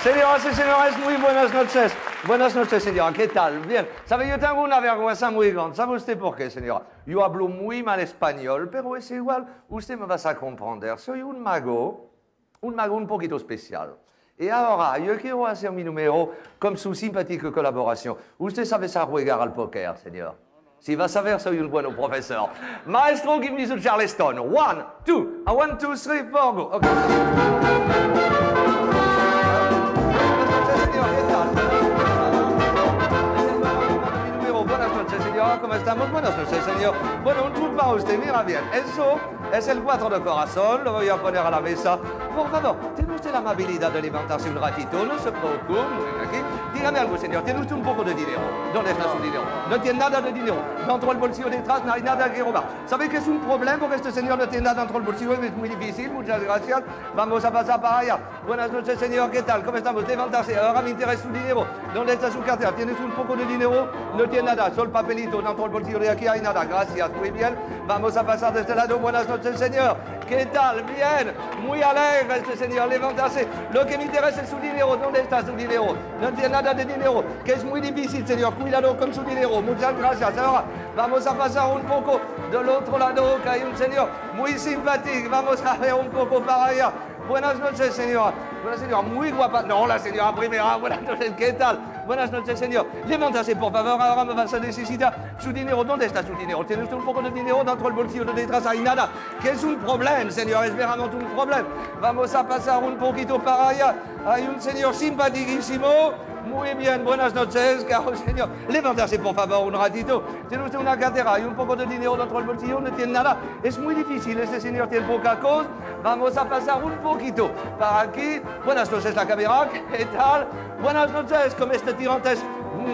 Señoras y señores, muy buenas noches. Buenas noches, señora. ¿Qué tal? Bien. ¿Sabe? Yo tengo una vergüenza muy grande. ¿Sabe usted por qué, señora? Yo hablo muy mal español, pero es igual. Usted me va a comprender. Soy un mago un poquito especial. Y ahora, yo quiero hacer mi número con su simpática colaboración. Usted sabe jugar al póker, señor. Si va a saber, soy un buen profesor. Maestro, give me the Charleston. 1, 2, 1, 2, 3, 4, go. Okay. Buenas noches, señora. ¿Cómo estamos? Buenas noches, señor. Bueno, un truco para usted. Mira bien. Eso es el 4 de corazón. Lo voy a poner a la mesa. Por favor, ¿tiene usted la amabilidad de levantarse un ratito? No se preocupe. Aquí. Dígame algo, señor. ¿Tiene usted un poco de dinero? ¿Dónde está su dinero? No tiene nada de dinero. Dentro del bolsillo detrás no hay nada que robar. ¿Sabe que es un problema porque este señor no tiene nada dentro del bolsillo? Es muy difícil. Muchas gracias. Vamos a pasar para allá. Buenas noches, señor. ¿Qué tal? ¿Cómo estamos? Levantarse. Ahora me interesa su dinero. ¿Dónde está su cartera? ¿Tienes un poco de dinero? No tiene nada. Solo papelito. Dentro del bolsillo de aquí hay nada. Gracias. Muy bien. Vamos a pasar de este lado. Buenas noches, señor. ¿Qué tal? Bien. Muy alegre este señor. Levantarse. Lo que me interesa es su dinero. ¿Dónde está su dinero? No tiene nada de dinero. Que es muy difícil, señor. Cuidado con su dinero. Muchas gracias. Ahora vamos a pasar un poco del otro lado, que hay un señor muy simpático. Vamos a ver un poco para allá. Buenas noches, señora. Buenas señora, muy guapa. No, la señora primera. Buenas noches, ¿qué tal? Buenas noches, señor. Levántase, por favor. Ahora me vas a necesitar su dinero. ¿Dónde está su dinero? ¿Tiene usted un poco de dinero dentro del bolsillo de detrás? Hay nada. ¿Qué es un problema, señor? Es verdaderamente un problema. Vamos a pasar un poquito para allá. Hay un señor simpaticísimo. Muy bien, buenas noches, caro señor. Levántase, por favor, un ratito. ¿Tiene usted una cartera? ¿Hay un poco de dinero dentro del bolsillo? No tiene nada. Es muy difícil, este señor tiene poca cosa. Vamos a pasar un poquito para aquí. Buenas noches, la cámara. ¿Qué tal? Buenas noches, como este tirantes.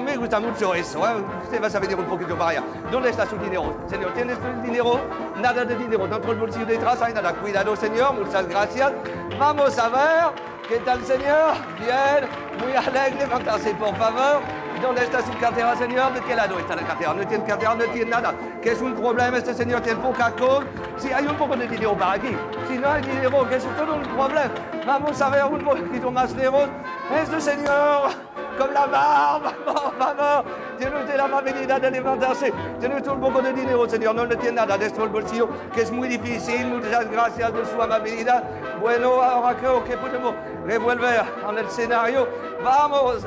Me gusta mucho eso, ¿eh? Usted va a venir un poquito para allá. ¿Dónde está su dinero? Señor, ¿tiene usted dinero? Nada de dinero. Dentro del bolsillo detrás hay nada. Cuidado, señor. Muchas gracias. Vamos a ver. ¿Qué tal, señor? Bien. Muy alegre. Levantarse, por favor. ¿Dónde está su cartera, señor? ¿De qué lado está la cartera? No tiene cartera, no tiene nada. ¿Qué es un problema? Este señor tiene poca cosa. Sí, hay un poco de dinero para aquí. Si no hay dinero, que es todo un problema. Vamos a ver un poquito más lejos. Este señor, con la barba, por favor. Tiene usted la amabilidad de levantarse. Tiene usted un poco de dinero, señor. No le tiene nada dentro del bolsillo, que es muy difícil. Muchas gracias de su amabilidad. Bueno, ahora creo que podemos revolver en el escenario. Vamos,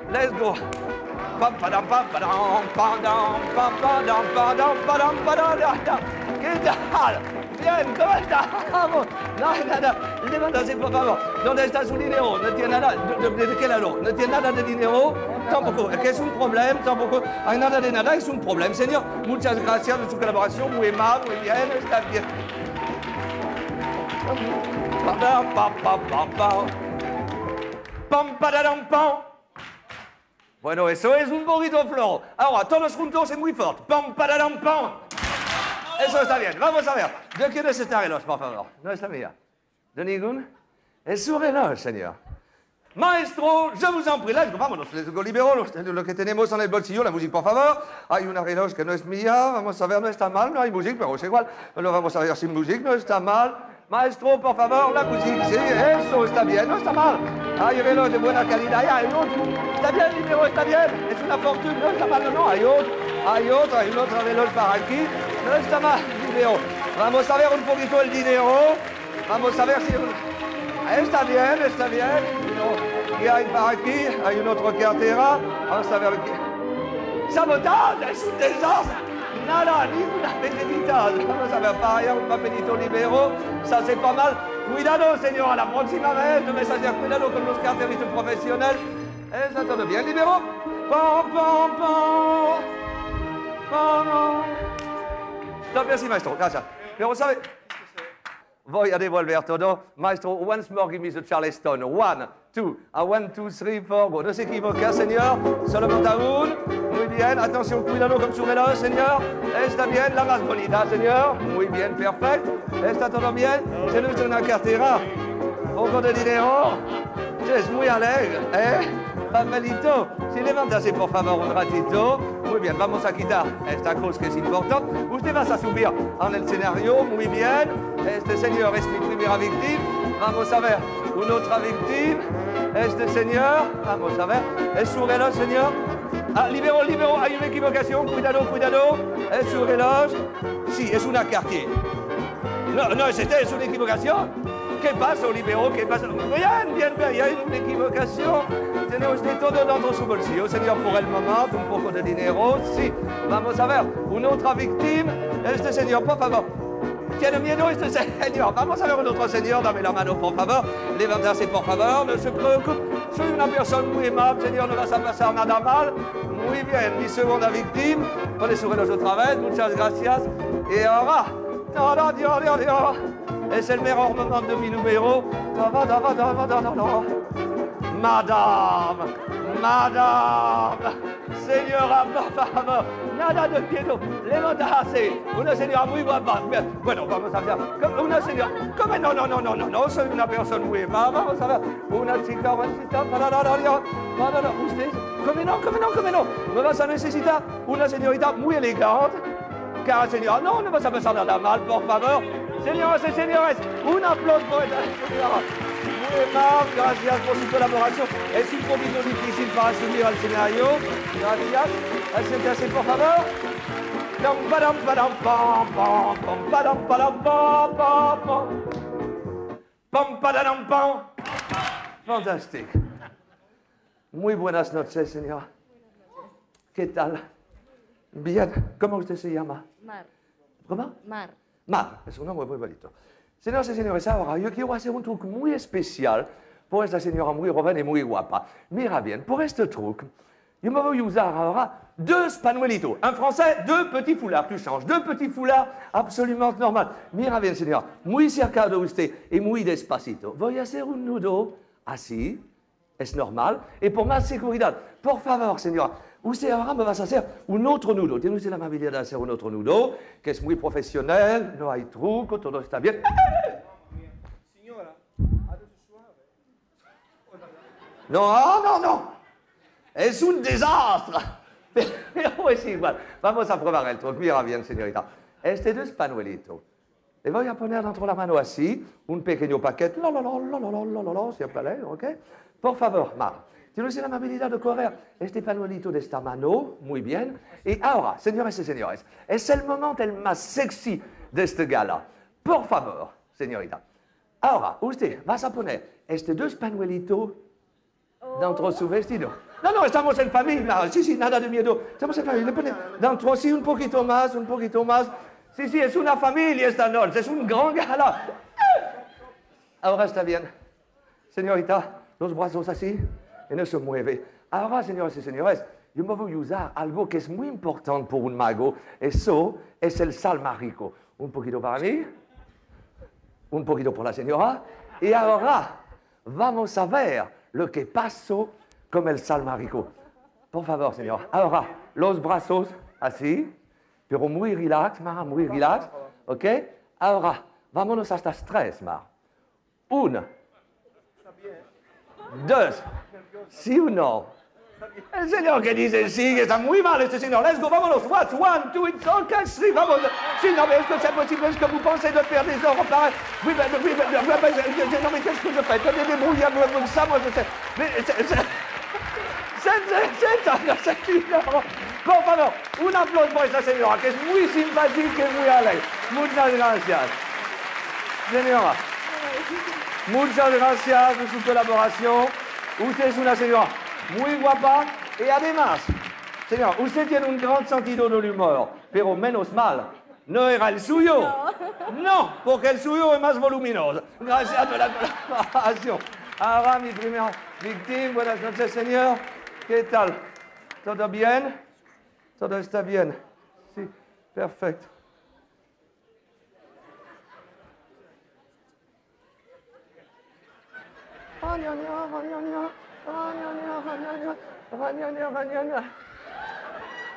let's go. ¿Qué tal? Bien, ¿cómo estamos? No hay nada. Levántase, por favor. ¿Dónde está su dinero? No tiene nada. ¿De qué lado? No tiene nada de dinero. Tampoco. ¿Qué es un problema? Tampoco. Hay nada de nada. Es un problema, señor. Muchas gracias de su colaboración. Muy mal, muy bien. Está bien. Bueno, eso es un poquito flojo. Ahora, todos juntos y muy fuerte. Pam, pararam, pam. Eso está bien. Vamos a ver. ¿De quién es este reloj, por favor? No es la mía. ¿De ningún? Es su reloj, señor. Maestro, je vous en prie. Let's go. Vámonos, let's go, libero lo que tenemos en el bolsillo. La música, por favor. Hay una reloj que no es mía. Vamos a ver, no está mal. No hay música, pero es igual. Lo vamos a ver sin música. No está mal. Maestro, por favor, la música. Sí, eso está bien. No está mal. Hay reloj de buena calidad. Hay otro. Está bien, libero, está bien. Es una fortuna. No está mal, no. Hay otro. Hay un otro reloj para aquí. No está mal, dinero. Vamos a ver un poquito el dinero. Vamos a ver si... Está bien, está bien. ¿Qué hay para aquí? Hay una otra cartera. Vamos a ver qué... ¡Sabotaje! ¡Es un desastre! Nada, ninguna pequeñita. Vamos a ver para allá un papelito libero. Ça, c'est pas mal. Cuidado, señor. La próxima vez, no me salga cuidado con los carteristas profesionales. Está todo bien, libero. Pam, pam, pam. Pam. Stop, merci, maestro. Gracias. Pero, ¿sabe? Voy a devolver todo. Maestro, once more, give me the Charleston. 1, 2, 1, 2, 3, 4, go. No se equivoque, señor. Solamente a un. Muy bien. Atención, cuidado con su reloj, señor. Está bien. La más bonita, señor. Muy bien, perfecto. Está todo bien. Tiene usted una cartera. Poco de dinero. Es muy alegre, ¿eh? Papelito. Si levántase, por favor, un ratito. Muy bien, vamos a quitar esta cosa que es importante. Usted va a subir en el escenario. Muy bien. Este señor es mi primera víctima. Vamos a ver, una otra víctima. Este señor, vamos a ver, es su reloj, señor. Ah, libero, libero, hay una equivocación, cuidado, cuidado. Es su reloj. Sí, es una Cartier. No, no, es una equivocación. ¿Qué pasa, libero? ¿Qué pasa? Bien, bien, bien, hay una equivocación. Tiene usted todo dentro de su bolsillo, señor, por el momento, un poco de dinero. Sí, vamos a ver, una otra víctima. Este señor, por favor. Tiene miedo este señor. Vamos a ver un otro señor. Dame la mano, por favor. Levantarse, por favor. No se preocupe. Soy una persona muy amable, señor. No vas a pasar nada mal. Muy bien. Mi segunda víctima. Pone su reloj otra vez. Muchas gracias. Y ahora. No, Dios, Dios, Dios. Es el mejor momento de mi número. Madame. Madame. Señora, por favor. Nada de miedo. Levantarse. Una señora muy guapa. Bueno, vamos a ver. Una señora. ¿Cómo? No, no, no, no, no, no. Soy una persona muy amable. Vamos a ver. Una chica. Usted. ¿Cómo no? ¿Cómo no? ¿Cómo no? Me vas a necesitar una señorita muy elegante. Cara, señora. No, no vas a pasar nada mal, por favor. Señoras y señores, un aplauso por esta señora. Muy amable. Gracias por su colaboración. Es un poquito difícil para subir al escenario. Gracias. Acérquese, por favor. Fantastique. Muy buenas noches, señora. ¿Qué tal? Bien. ¿Cómo usted se llama? Mar. ¿Cómo? Mar. Mar. Es un nombre muy bonito. Señoras y señores, ahora yo quiero hacer un truco muy especial por esta señora muy joven y muy guapa. Mira bien, por este truc, yo me voy a usar ahora deux panuelitos. En français, deux petits foulards. Tu changes. Deux petits foulards absolument normal. Mira bien, señora. Muy cerca de usted y muy despacito. Voy a hacer un nudo así. Es normal. Y por más seguridad, por favor, señora, usted ahora me vas a hacer un otro nudo. Tiene usted la amabilidad de hacer un otro nudo, que es muy profesional, no hay truco, todo está bien. Señora, hágase suave. No, no, no. Es un desastre. Pero es igual. Vamos a probar el truco. Mira bien, señorita. Este dos panuelitos. Le voy a poner dentro de la mano así, un pequeño paquete. Siempre, ¿ok? Por favor, Mar. Tiene usted la amabilidad de correr este panuelito de esta mano. Muy bien. Y ahora, señores y señores, es el momento el más sexy de este gala. Por favor, señorita. Ahora, usted va a poner este dos panuelitos dentro de su vestido. No, no, estamos en familia. Sí, sí, nada de miedo. Estamos en familia. Le pone dentro, sí, un poquito más, un poquito más. Sí, sí, es una familia esta noche. Es un gran gala. Ahora está bien. Señorita, los brazos así y no se mueve. Ahora, señoras y señores, yo me voy a usar algo que es muy importante por un mago. Eso es el sal mágico. Un poquito para mí, un poquito por la señora. Y ahora vamos a ver lo que pasó con el sal mágico. Por favor, señor. Ahora, los brazos así, pero muy relax, Mar, muy relax. ¿Ok? Ahora, vámonos hasta tres, Mar. Una. Dos. ¿Sí o no? El señor que dice sí, que está muy mal este señor. Let's go, vámonos. What? One, two, it's okay, three, vamos. Sí, non, mais est-ce que c'est possible? Est-ce que vous pensez de faire des œuvres pareilles? Oui, mais, non, mais qu'est-ce que je fais? Donnez-moi ça, moi, je sais. Mais c'est une œuvre. Por favor, un aplauso por esta señora, que es muy simpática y muy alegre. Muchas gracias. Señora, muchas gracias por su colaboración. Usted es una señora muy guapa y además, señora, usted tiene un gran sentido del humor, pero menos mal, no era el suyo. No, porque el suyo es más voluminoso. Gracias por la colaboración. Ahora mi primera víctima, buenas noches, señor. ¿Qué tal? ¿Todo bien? Todo está bien. Sí, perfecto.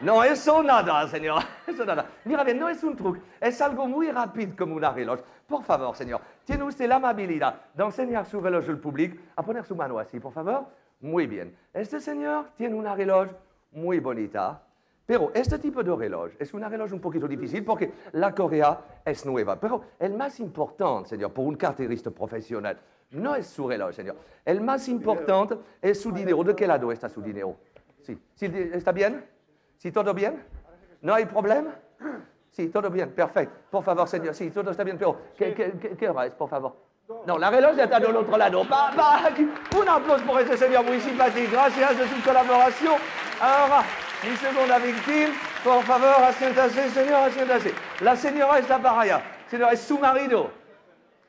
No, eso nada, señor. Eso nada. Mira bien, no es un truco. Es algo muy rápido como una reloj. Por favor, señor, ¿tiene usted la amabilidad de enseñar su reloj al público? A poner su mano así, por favor. Muy bien. Este señor tiene una reloj muy bonita. Pero este tipo de reloj es una reloj un poquito difícil porque la correa es nueva. Pero el más importante, señor, por un carterista profesional, no es su reloj, señor. El más importante es su dinero. ¿De qué lado está su dinero? Sí. ¿Sí está bien? ¿Sí todo bien? ¿No hay problema? Sí, todo bien, perfecto. Por favor, señor, sí, todo está bien, pero ¿qué hora es, por favor? No, la reloj está del otro lado. Un aplauso por ese señor muy simpático. Gracias de su colaboración. Ahora, mi segunda víctima, por favor, asiéntase, señor, asiéntase. La señora está para allá. Señor, ¿es su marido?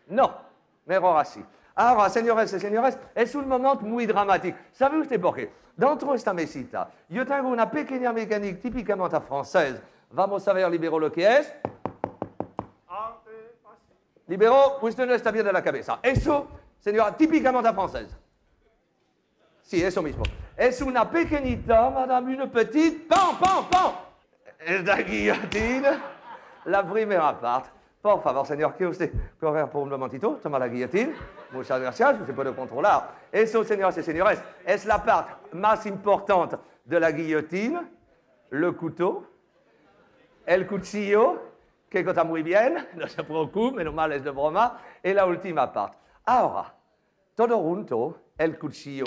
No, mejor así. Ahora, señores y señores, es un momento muy dramático. ¿Sabe usted por qué? Dentro de esta mesita, yo tengo una pequeña mecánica típicamente francesa. Vamos a ver, Libero, lo que es. Libero, usted no está bien de la cabeza. Eso, señora, típicamente francesa. Sí, eso mismo. Es una pequeñita, madame, una petite. ¡Pam, pam, pam! Esta guillotina. La primera parte. Por favor, señor, ¿quiere usted correr por un momentito? Toma la guillotina. Muchas gracias, usted puede controlar. Eso, señoras y señores, es la parte más importante de la guillotina. Le couteau. El cuchillo, que está muy bien, no se preocupe, menos mal es de broma. Y la última parte. Ahora, todo junto, el cuchillo.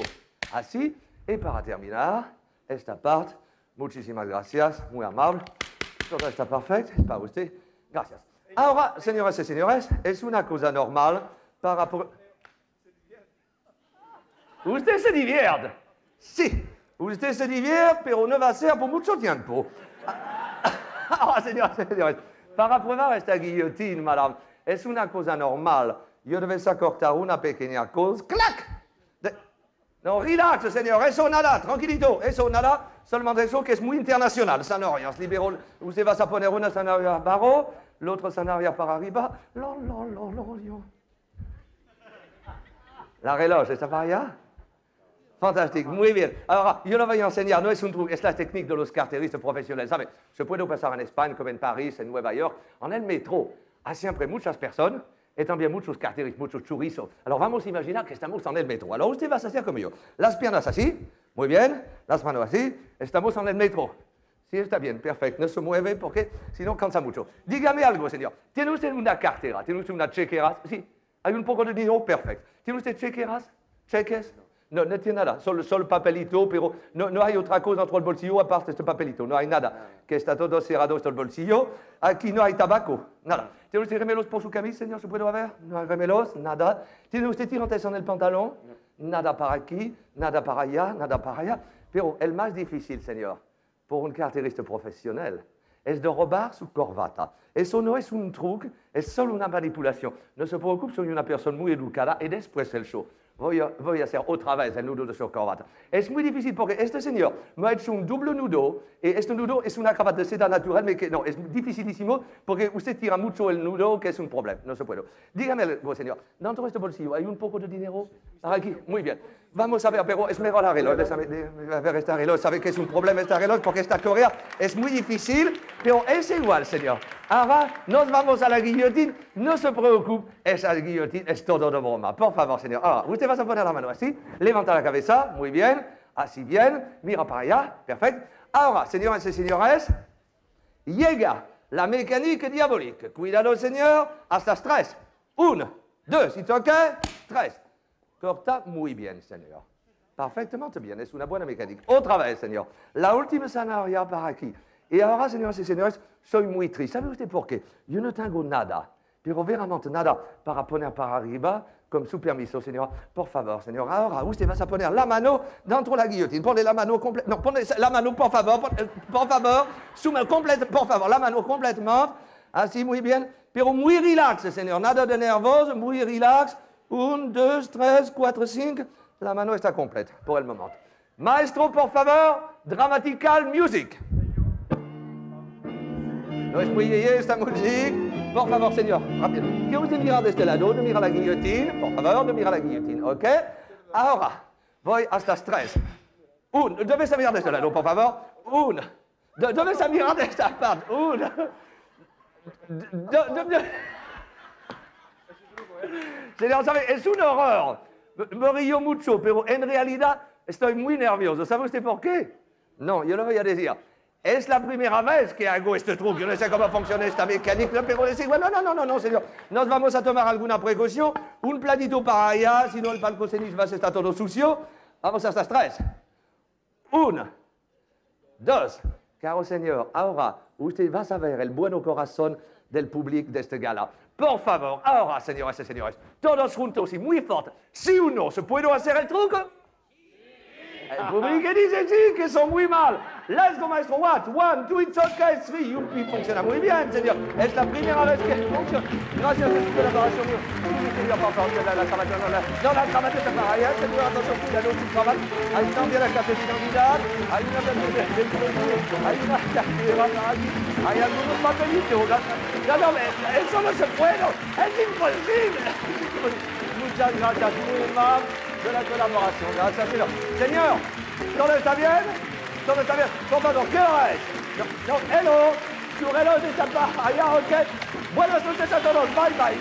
Así. Y para terminar, esta parte. Muchísimas gracias, muy amable. Todo está perfecto, es para usted. Gracias. Ahora, señoras y señores, es una cosa normal para... Usted se divierte. Sí, usted se divierte, pero no va a ser por mucho tiempo. Ahora, señoras y señores, para probar esta guillotina, madame, es una cosa normal. Yo debo cortar una pequeña cosa. ¡Clac! No, relax, señor, eso nada, tranquilito, eso nada, solamente eso que es muy internacional. Zanahorias, libero, usted va a poner una zanahoria abajo, la otra zanahoria para arriba. La reloj, ¿está para allá? Fantástico, muy bien. Ahora, yo le voy a enseñar, no es un truco, es la técnica de los carteristas profesionales. ¿Sabe? Se puede pasar en España, como en París, en Nueva York. En el metro hay siempre muchas personas y también muchos carteristas, muchos chorizos. Alors, vamos a imaginar que estamos en el metro. Alors, usted va a hacer como yo. Las piernas así, muy bien, las manos así. Estamos en el metro. Sí, está bien, perfecto. No se mueve porque si no cansa mucho. Dígame algo, señor. ¿Tiene usted una cartera? ¿Tiene usted una chequera? Sí. ¿Hay un poco de dinero? Perfecto. ¿Tiene usted chequeras? ¿Cheques? No, no tiene nada, solo papelito, pero no hay otra cosa dentro del bolsillo aparte de este papelito, no hay nada, que está todo cerrado este bolsillo. Aquí no hay tabaco, nada. ¿Tiene usted remelos por su camisa, señor? ¿Se puede ver? No hay remelos, nada. ¿Tiene usted tirantes en el pantalón? Nada para aquí, nada para allá, nada para allá. Pero el más difícil, señor, por un carterista profesional, es de robar su corbata. Eso no es un truco, es solo una manipulación. No se preocupe, soy una persona muy educada y después el show. Voy a hacer otra vez el nudo de su corbata. Es muy difícil porque este señor me ha hecho un doble nudo y este nudo es una corbata de seda natural, pero que no, es dificilísimo porque usted tira mucho el nudo, que es un problema, no se puede. Dígame algo, señor, dentro de este bolsillo hay un poco de dinero. Aquí, muy bien. Vamos a ver, pero es mejor la reloj. A ver esta reloj, sabe que es un problema esta reloj porque esta correa es muy difícil, pero es igual, señor. Ahora nos vamos a la guillotina, no se preocupe, esa guillotina es todo de broma. Por favor, señor. Ahora, usted va a poner la mano así, levanta la cabeza, muy bien, así bien, mira para allá, perfecto. Ahora, señoras y señores, llega la mecánica diabólica. Cuidado, señor, hasta 3. 1, 2, si toca, 3. Corta muy bien, señor. Perfectamente bien, es una buena mecánica. Otra vez, señor. La última zanahoria para aquí. Y ahora, señoras y señores, soy muy triste. ¿Sabe usted por qué? Yo no tengo nada, pero veramente nada para poner para arriba, con su permiso, señor. Por favor, señor. Ahora, usted va a poner la mano dentro de la guillotina. Ponle la mano completa. No, ponle la mano, por favor. Por favor. Su mano completa, por favor. La mano completamente. Así, muy bien. Pero muy relax, señor. Nada de nervoso, muy relax. 1, 2, 3, 4, 5. La mano está completa por el momento. Maestro, por favor, dramatical music. No es muy yeye esta música. Por favor, señor, rápido. Quiero usted mirar de este lado, no mira la guillotina. Por favor, no mira la guillotina, ¿ok? Ahora, voy hasta 3. 1, debes mirar de este lado, por favor. 1, debes mirar de esta parte. 1, 2. Señor, ¿sabe? Es un horror. Me río mucho, pero en realidad estoy muy nervioso. ¿Sabe usted por qué? No, yo le voy a decir. Es la primera vez que hago este truco. Yo no sé cómo funciona esta mecánica, pero les digo, no, señor. Nos vamos a tomar alguna precaución. Un platito para allá, si no el palco cenis va a estar todo sucio. Vamos hasta las 3. 1, 2. Caro señor, ahora usted va a saber el buen corazón del público de este gala. Por favor, ahora, señoras y señores, todos juntos y muy fuerte. ¿Sí o no se puede hacer el truco? El público dice sí, que son muy mal. Let's go, maestro. What? 1, 2, it's okay, 3. Yupi, funciona muy bien, señor. Es la primera vez que funciona. Gracias a su colaboración. Sí, señor, por favor, la cravata, no, la cravata está para allá, señor, atención, cuidado, sin cravata. Ahí también la café de Navidad. Hay una café de hay una cartera aquí. Hay algunos papelitos. No, eso no se puede. Es imposible. Muchas gracias, muy mal de la colaboración. Gracias, señor. Señor, ¿todo está bien? Todo está bien. Por favor, ¿qué hora es? No, hello. Su reloj está para allá, ok. Buenas noches a todos. Bye, bye.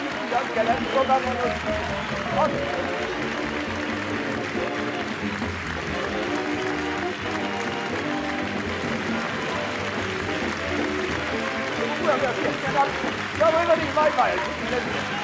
Ya voy a venir, bye, bye.